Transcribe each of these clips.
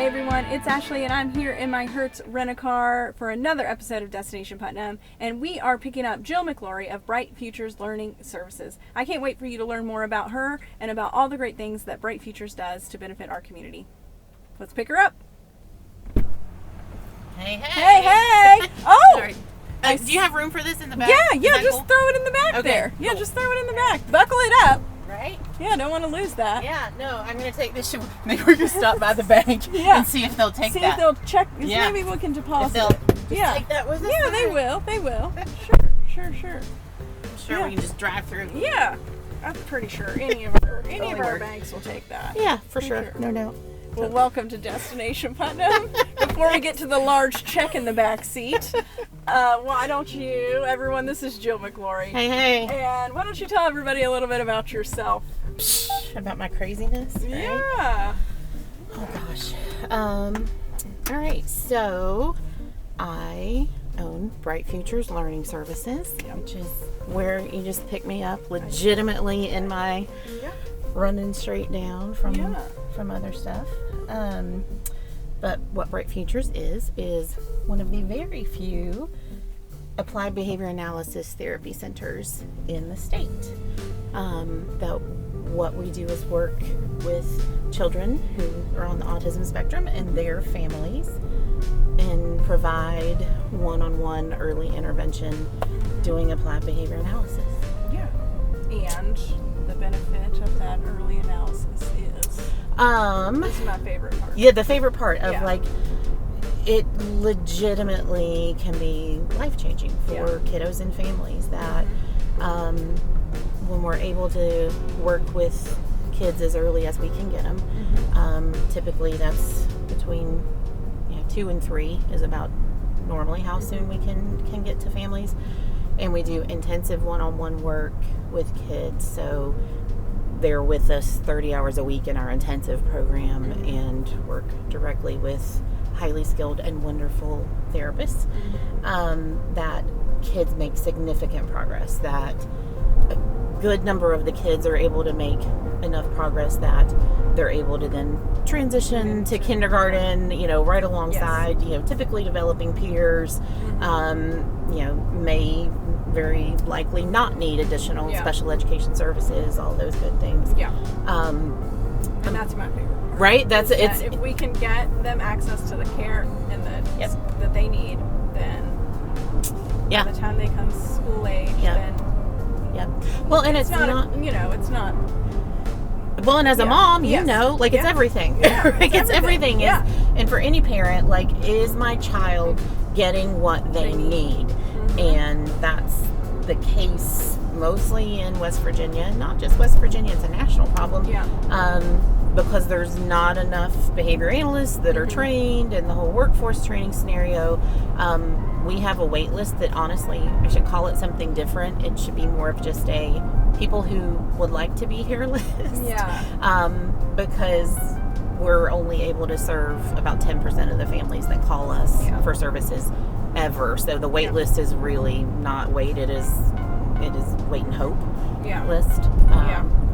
Hey everyone, it's Ashley and I'm here in my Hertz rent-a-car for another episode of Destination Putnam, and we are picking up Jill McLaury of Bright Futures Learning Services. I can't wait for you to learn more about her and about all the great things that Bright Futures does to benefit our community. Let's pick her up. Hey, hey. Hey, hey. Oh! Sorry. Do you have room for this in the back? Yeah, just throw it in the back there. Yeah, just throw it in the back. Buckle it up. Right? Yeah, don't want to lose that. Yeah, no, I'm going to take this. Maybe we're going to stop by the bank and see if they'll take that. See if they'll check. Yeah. Maybe we can deposit. If they'll just take that with us. Yeah, they will. They will. Sure. I'm sure we can just drive through. Yeah, I'm pretty sure any of our banks will take that. Yeah, for sure. No doubt. Well, welcome to Destination Putnam. Before we get to the large check in the back seat, why don't you, everyone, this is Jill McLaury. Hey. And why don't you tell everybody a little bit about yourself? About my craziness, right? Yeah. Oh, gosh. All right, so I own Bright Futures Learning Services, which is where you just pick me up legitimately in my running straight down from other stuff. But what Bright Futures is one of the very few applied behavior analysis therapy centers in the state. What we do is work with children who are on the autism spectrum and their families and provide one-on-one early intervention doing applied behavior analysis. Yeah. And the benefit of that early analysis is? This is my favorite part. Yeah, the favorite part of it legitimately can be life-changing for kiddos and families that when we're able to work with kids as early as we can get them, typically that's between 2 and 3 is about normally how soon we can get to families. And we do intensive one-on-one work with kids, so they're with us 30 hours a week in our intensive program and work directly with highly skilled and wonderful therapists. That kids make significant progress, that a good number of the kids are able to make enough progress that they're able to then transition to kindergarten, right alongside, typically developing peers, may very likely not need additional special education services, all those good things. Yeah. And that's my favorite part. Right? If we can get them access to the care and that they need, then by the time they come school age, then well, and it's not it's not. Well, and as a mom, it's everything. It's everything. And for any parent, is my child getting what they need? And that's the case mostly in West Virginia. Not just West Virginia, it's a national problem. Because there's not enough behavior analysts that are trained in the whole workforce training scenario. We have a wait list that honestly, I should call it something different. It should be more of just a people who would like to be here list. Because we're only able to serve about 10% of the families that call us for services ever. So the wait list is really not wait. It is wait and hope list.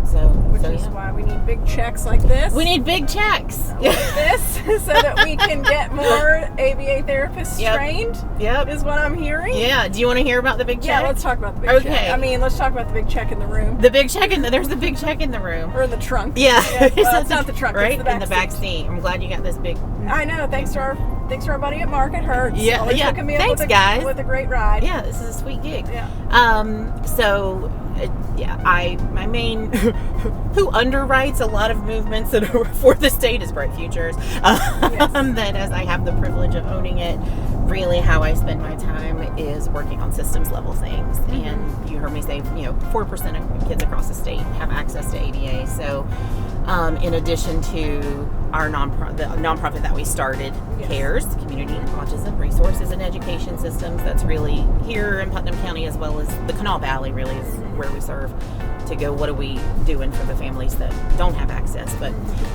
Which is why we need big checks like this. We need big checks. Like this, so that we can get more ABA therapists trained. Is what I'm hearing. Yeah. Do you want to hear about the big check? Yeah, let's talk about the big check. I mean, let's talk about the big check in the room. The big check there's the big check in the room. Or in the trunk. Yeah. Well, it's not the trunk, right? It's the in the back seat. I'm glad you got this big. I know. Thanks to our buddy at Mark at Hertz. Always hooking me up guys. With a great ride. Yeah, this is a sweet gig. Yeah. My main who underwrites a lot of movements that are for the state is Bright Futures. That as I have the privilege of owning it, really how I spend my time is working on systems level things. And you heard me say, 4% of kids across the state have access to ADA. So in addition to our nonprofit that we started, CARES, Community Autism Resources and Education Systems, that's really here in Putnam County as well as the Kanawha Valley really is where we serve, to go, what are we doing for the families that don't have access? But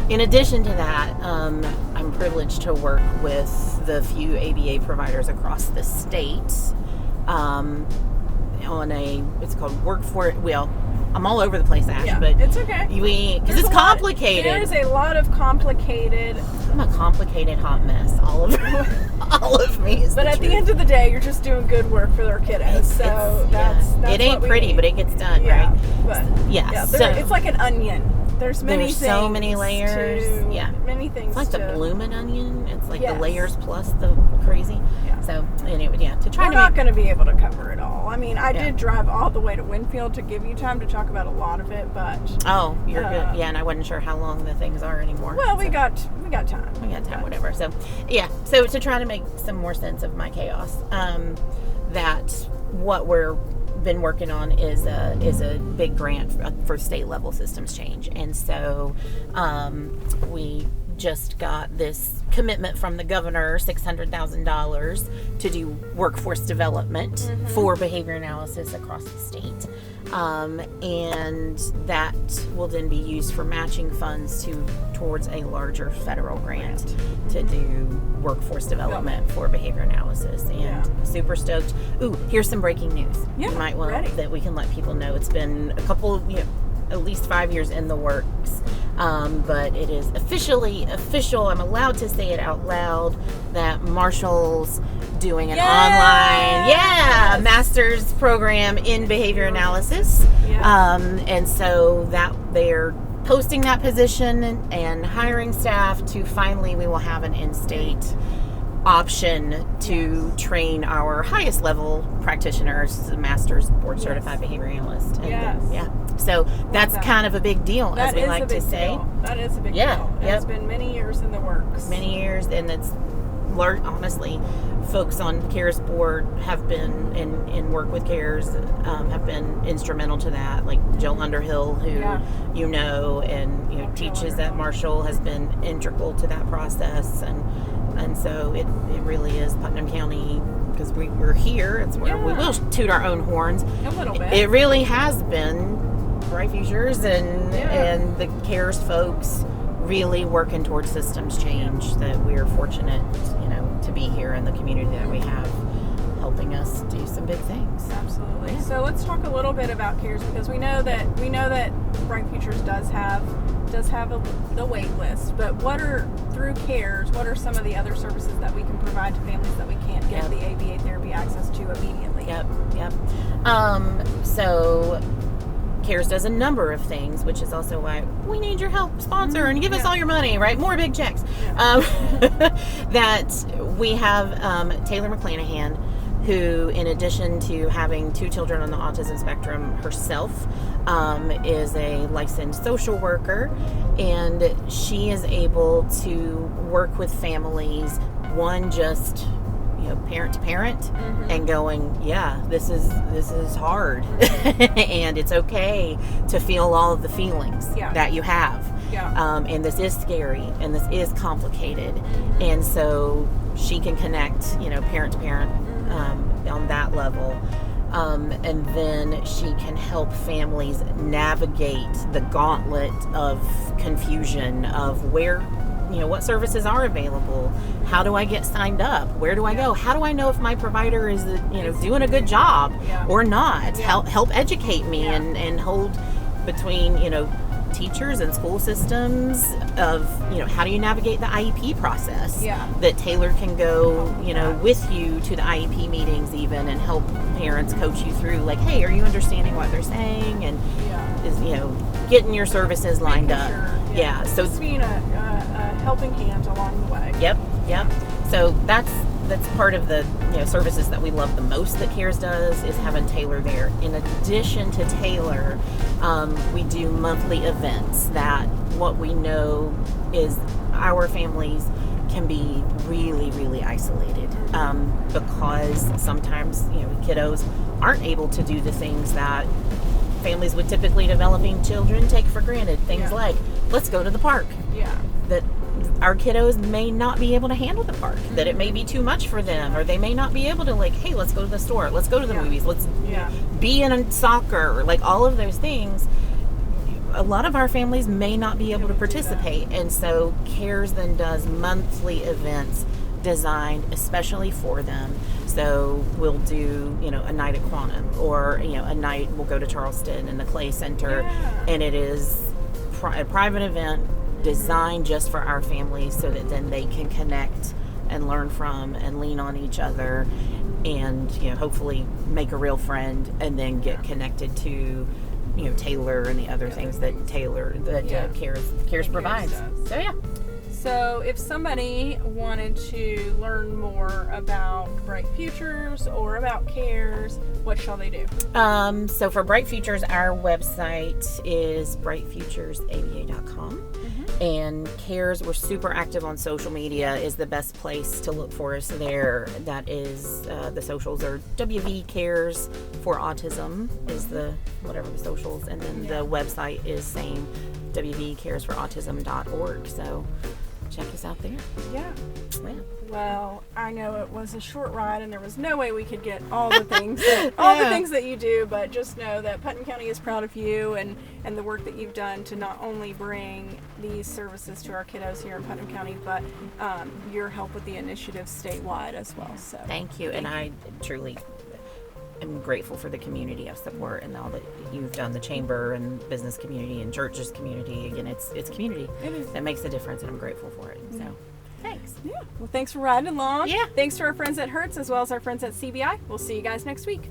in addition to that, I'm privileged to work with the few ABA providers across the state on it's called I'm all over the place, Ash, Yeah, but it's okay. Because it's complicated. There's a lot of complicated. I'm a complicated hot mess. All of me is. But at the end of the day, you're just doing good work for their kiddos. So that's it ain't what we pretty, need. but it gets done, Yeah, right? but Yeah. so it's like an onion. There's There's so many layers. Many things. It's like the blooming onion. It's like Yes. the layers plus the crazy. Yeah. So anyway, to try We're to not going to be able to cover it all. I mean, I Yeah. did drive all the way to Winfield to give you time to talk about a lot of it, but Oh, you're good. Yeah, and I wasn't sure how long the things are anymore. well, we so. got time. We got time, whatever. So, so to try to make some more sense of my chaos, that what we're been working on is a big grant for state level systems change, and so we just got this commitment from the governor, $600,000 to do workforce development for behavior analysis across the state. And that will then be used for matching funds towards a larger federal grant to do workforce development for behavior analysis. And super stoked. Ooh, here's some breaking news. Yeah, you might want ready. that we can let people know. It's been a couple, at least 5 years in the works. But it is officially official. I'm allowed to say it out loud that Marshall's doing an online, master's program in behavior analysis. And so that they're posting that position and hiring staff to finally we will have an in-state option to train our highest level practitioners, the master's board certified behavior analyst. And so that's kind of a big deal, as we like to say. That is a big deal. It's been many years in the works. Many years, and it's honestly, folks on CARES board have been in work with CARES have been instrumental to that. Like Jill Underhill, who and teaches at Marshall, has been integral to that process, and so it really is Putnam County, because we're here. It's where we will toot our own horns. A little bit. It really has been Bright Futures and the CARES folks really working towards systems change, that we're fortunate, to be here in the community that we have, helping us do some big things. Absolutely. So let's talk a little bit about CARES, because we know that Bright Futures does have the wait list, but through CARES, what are some of the other services that we can provide to families that we can't get the ABA therapy access to immediately? Yep. So CARES does a number of things, which is also why we need your help, sponsor, and give us all your money, right? More big checks. That we have Taylor McClanahan, who, in addition to having 2 children on the autism spectrum herself, is a licensed social worker, and she is able to work with families, just parent to parent, and going, this is hard, and it's okay to feel all of the feelings that you have, and this is scary, and this is complicated, and so she can connect, parent to parent on that level. And then she can help families navigate the gauntlet of confusion of where, what services are available. How do I get signed up? Where do I go? How do I know if my provider is, doing a good job or not? Help educate me and hold between, teachers and school systems of, how do you navigate the IEP process? That Taylor can go, with you to the IEP meetings even, and help parents coach you through, like, hey, are you understanding what they're saying? And is, getting your services lined up. So just being a helping hand along the way. Yep. So that's part of the services that we love the most that CARES does, is having Taylor there. In addition to Taylor, we do monthly events that what we know is our families can be really, really isolated, because sometimes kiddos aren't able to do the things that families with typically developing children take for granted. Things like, let's go to the park. That our kiddos may not be able to handle the park, that it may be too much for them, or they may not be able to, like, hey, let's go to the store, let's go to the movies, let's be in soccer, like all of those things. A lot of our families may not be able to participate, and so CARES then does monthly events designed especially for them. So we'll do, a night at Quantum, or, a night we'll go to Charleston in the Clay Center, and it is a private event designed just for our families, so that then they can connect and learn from and lean on each other, and hopefully make a real friend, and then get connected to Taylor and the other things that Cares provides. So yeah. So if somebody wanted to learn more about Bright Futures or about Cares, what shall they do? So for Bright Futures, our website is brightfuturesaba.com. And Cares, we're super active on social media, is the best place to look for us there. That is, the socials are WV Cares for Autism is whatever the socials. And then the website is same, wvcaresforautism.org. So check us out there. Yeah. Well, I know it was a short ride, and there was no way we could get all the things the things that you do, but just know that Putnam County is proud of you and the work that you've done to not only bring these services to our kiddos here in Putnam County, but your help with the initiative statewide as well. So thank you. I truly am grateful for the community of support and all that you've done, the chamber and business community and churches community. Again, it's community that makes a difference, and I'm grateful for it. So thanks. Yeah. Well, thanks for riding along. Yeah. Thanks to our friends at Hertz as well as our friends at CBI. We'll see you guys next week.